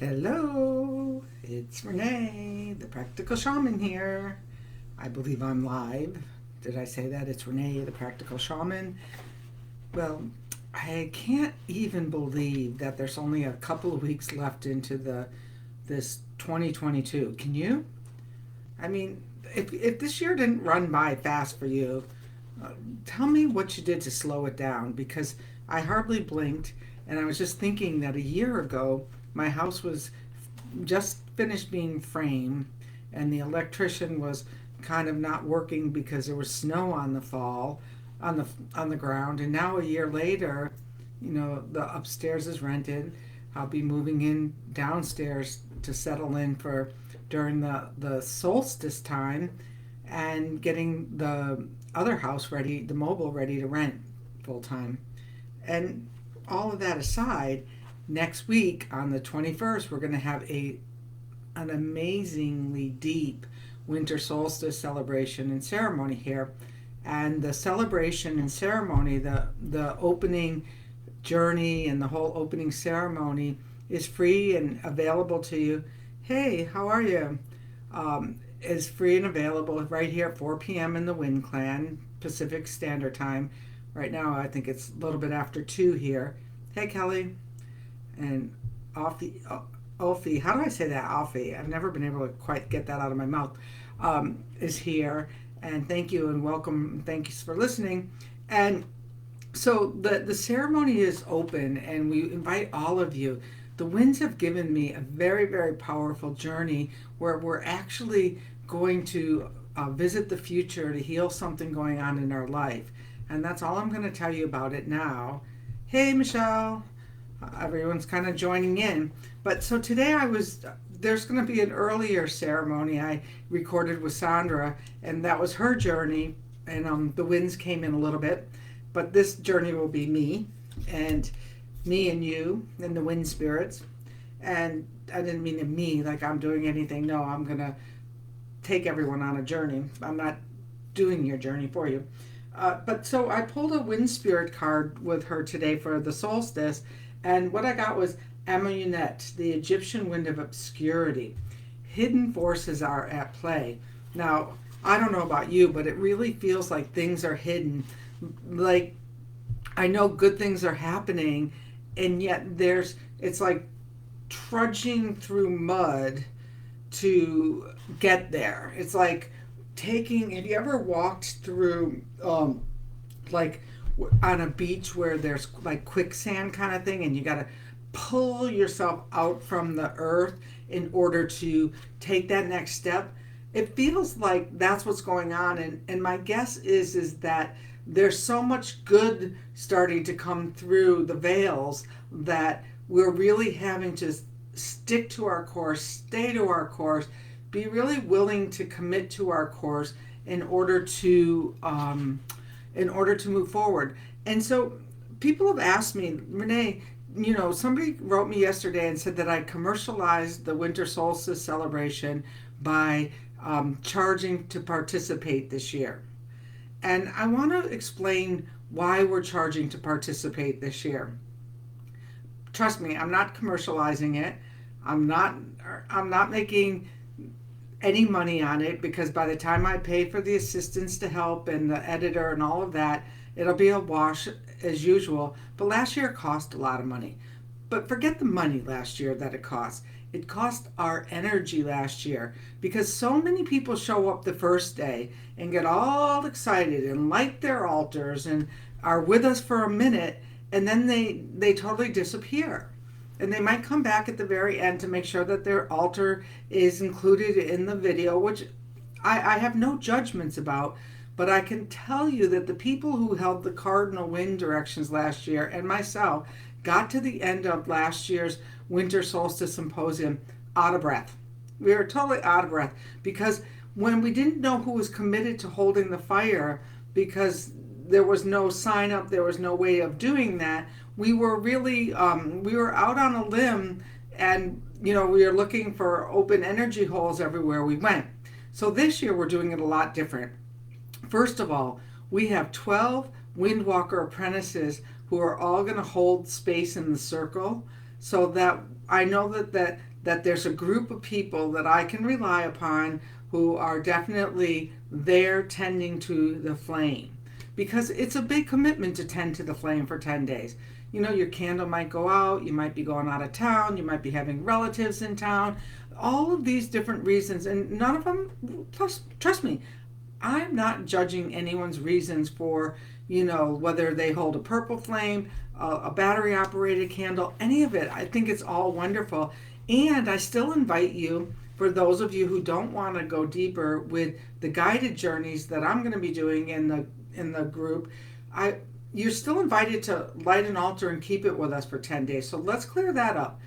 Hello, it's Renee, the Practical Shaman here. I believe I'm live. Did I say that? It's Renee, the Practical Shaman. Well, I can't even believe that there's only a couple of weeks left into the this 2022. Can you? I mean, if this year didn't run by fast for you, uh, tell me what you did to slow it down because I hardly blinked and I was just thinking that a year ago my house was just finished being framed and the electrician was kind of not working because there was snow on the fall on the ground, and now a year later, the upstairs is rented. I'll be moving in downstairs to settle in for during the solstice time and getting the other house ready, the mobile ready to rent full time. And all of that aside, next week on the 21st, we're going to have an amazingly deep winter solstice celebration and ceremony here. And the celebration and ceremony, the opening journey and the whole opening ceremony is free and available to you. Hey, how are you? Is free and available right here at 4 p.m. in the Wind Clan Pacific Standard Time. Right now, I think it's a little bit after 2 here. Hey, Kelly. And Alfie, how do I say that? Alfie. I've never been able to quite get that out of my mouth. Is here. And thank you and welcome. Thanks for listening. And so the ceremony is open and we invite all of you. The winds have given me a very, very powerful journey where we're actually going to visit the future to heal something going on in our life. And that's all I'm going to tell you about it now. Hey, Michelle. Everyone's kind of joining in. But so today there's going to be an earlier ceremony I recorded with Sandra, and that was her journey. And the winds came in a little bit. But this journey will be and me and you and the wind spirits. And I didn't mean to me like I'm doing anything. No, I'm going to take everyone on a journey. I'm not doing your journey for you. But so I pulled a wind spirit card with her today for the solstice. And what I got was Amaunet, the Egyptian wind of obscurity. Hidden forces are at play. Now, I don't know about you, but it really feels like things are hidden. Like, I know good things are happening, and yet it's like trudging through mud to get there. It's like have you ever walked through, like, on a beach where there's like quicksand kind of thing, and you got to pull yourself out from the earth in order to take that next step? It feels like that's what's going on, and my guess is that there's so much good starting to come through the veils that we're really having to stick to our course, stay to our course, be really willing to commit to our course in order to move forward. And so people have asked me, Renee, somebody wrote me yesterday and said that I commercialized the winter solstice celebration by charging to participate this year. And I want to explain why we're charging to participate this year. Trust me, I'm not commercializing it. I'm not making any money on it because by the time I pay for the assistants to help and the editor and all of that, it'll be a wash as usual. But last year it cost a lot of money. But forget the money last year that it cost. It cost our energy last year because so many people show up the first day and get all excited and light their altars and are with us for a minute, and then they totally disappear. And they might come back at the very end to make sure that their altar is included in the video, which I have no judgments about. But I can tell you that the people who held the cardinal wind directions last year and myself got to the end of last year's winter solstice symposium out of breath. We were totally out of breath because when we didn't know who was committed to holding the fire because there was no sign up, there was no way of doing that, we were really we were out on a limb, and we were looking for open energy holes everywhere we went. So this year we're doing it a lot different. First of all, we have 12 Windwalker apprentices who are all going to hold space in the circle. so that I know that there's a group of people that I can rely upon who are definitely there tending to the flame, because it's a big commitment to tend to the flame for 10 days. You know, your candle might go out, you might be going out of town, you might be having relatives in town, all of these different reasons, and none of them, plus, trust me, I'm not judging anyone's reasons for, whether they hold a purple flame, a battery operated candle, any of it. I think it's all wonderful. And I still invite you, for those of you who don't want to go deeper with the guided journeys that I'm going to be doing in the group, I you're still invited to light an altar and keep it with us for 10 days. So let's clear that up.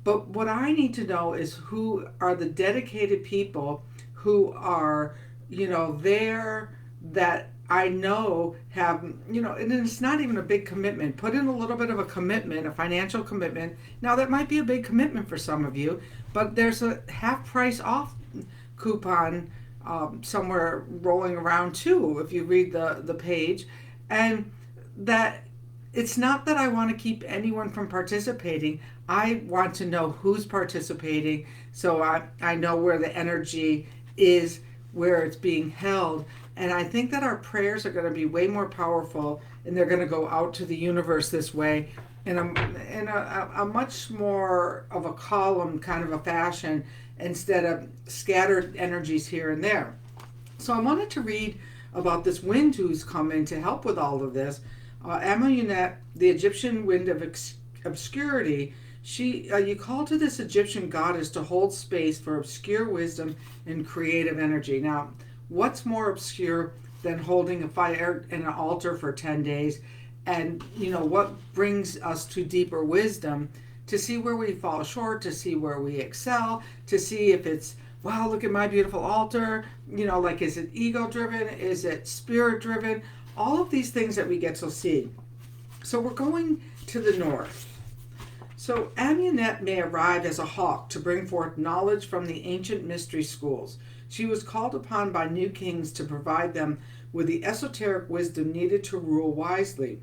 But what I need to know is who are the dedicated people who are, there, that I know have, and it's not even a big commitment. Put in a little bit of a commitment, a financial commitment. Now, that might be a big commitment for some of you, but there's a half price off coupon somewhere rolling around too, if you read the page. And that it's not that I want to keep anyone from participating. I want to know who's participating, so I know where the energy is, where it's being held. And I think that our prayers are going to be way more powerful, and they're going to go out to the universe this way in a much more of a column kind of a fashion, instead of scattered energies here and there. So I wanted to read about this wind who's come in to help with all of this. Amaunet, the Egyptian wind of obscurity, you call to this Egyptian goddess to hold space for obscure wisdom and creative energy. Now, what's more obscure than holding a fire and an altar for 10 days? And, what brings us to deeper wisdom, to see where we fall short, to see where we excel, to see if it's, wow, look at my beautiful altar, like, is it ego driven? Is it spirit driven? All of these things that we get to see. So we're going to the north. So Amaunet may arrive as a hawk to bring forth knowledge from the ancient mystery schools. She was called upon by new kings to provide them with the esoteric wisdom needed to rule wisely.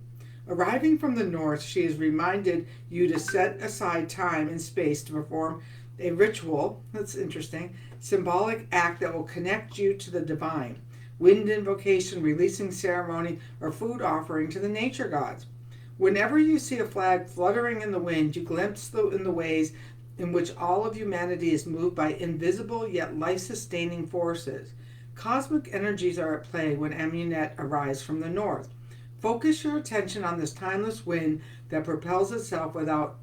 Arriving from the north, she has reminded you to set aside time and space to perform a ritual, that's interesting, symbolic act that will connect you to the divine. Wind invocation, releasing ceremony, or food offering to the nature gods. Whenever you see a flag fluttering in the wind, you glimpse in the ways in which all of humanity is moved by invisible yet life-sustaining forces. Cosmic energies are at play when Amaunet arrives from the north. Focus your attention on this timeless wind that propels itself without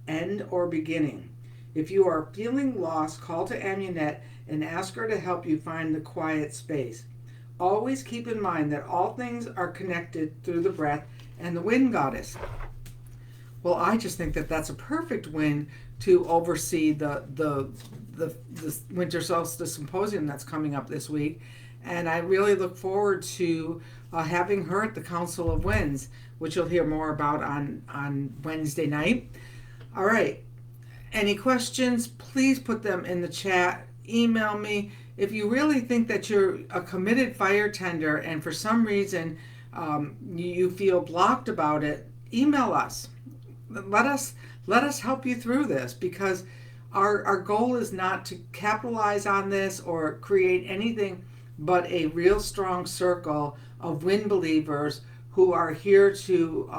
end or beginning. If you are feeling lost, call to Amaunet and ask her to help you find the quiet space. Always keep in mind that all things are connected through the breath and the wind goddess. Well, I just think that that's a perfect wind to oversee the Winter Solstice Symposium that's coming up this week. And I really look forward to having her at the Council of Winds, which you'll hear more about on Wednesday night. All right. Any questions, please put them in the chat. Email me. If you really think that you're a committed fire tender and for some reason you feel blocked about it, email us. Let us help you through this, because our goal is not to capitalize on this or create anything but a real strong circle of wind believers who are here to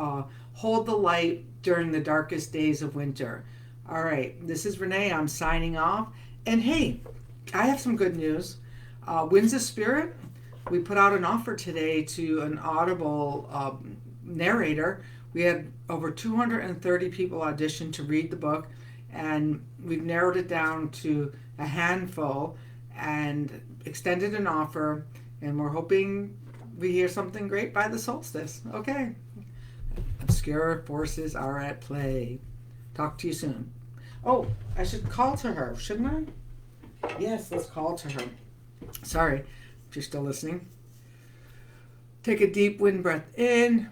hold the light during the darkest days of winter. All right, this is Renee. I'm signing off. And hey, I have some good news. Winds of Spirit, we put out an offer today to an Audible narrator. We had over 230 people audition to read the book, and we've narrowed it down to a handful and extended an offer, and we're hoping we hear something great by the solstice. Okay. Obscure forces are at play. Talk to you soon. Oh, I should call to her, shouldn't I? Yes, let's call to her. Sorry, if you're still listening. Take a deep wind breath in.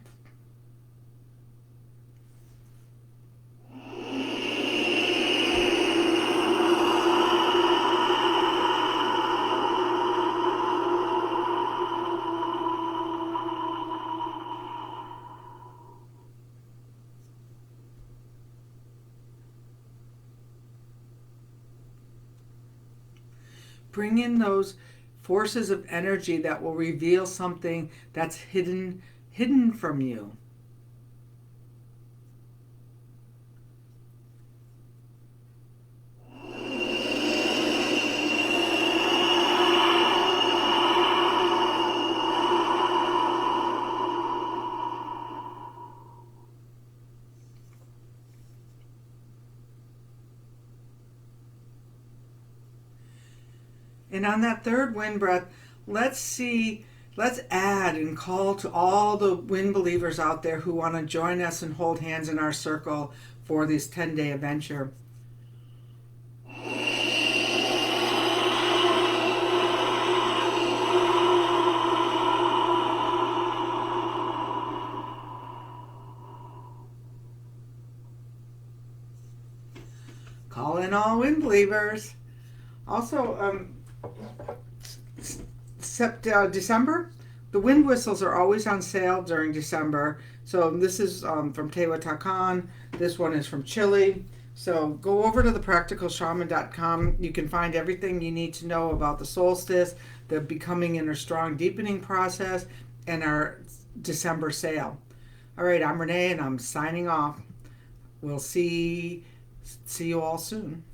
bring in those forces of energy that will reveal something that's hidden from you. And on that third wind breath, let's add and call to all the wind believers out there who want to join us and hold hands in our circle for this 10-day adventure. Call in all wind believers. Also, December, the wind whistles are always on sale during December. So this is from Teotihuacan. This one is from Chile. So go over to thepracticalshaman.com. You can find everything you need to know about the solstice, the becoming inner strong deepening process, and our December sale. All right, I'm Renee, and I'm signing off. We'll see you all soon.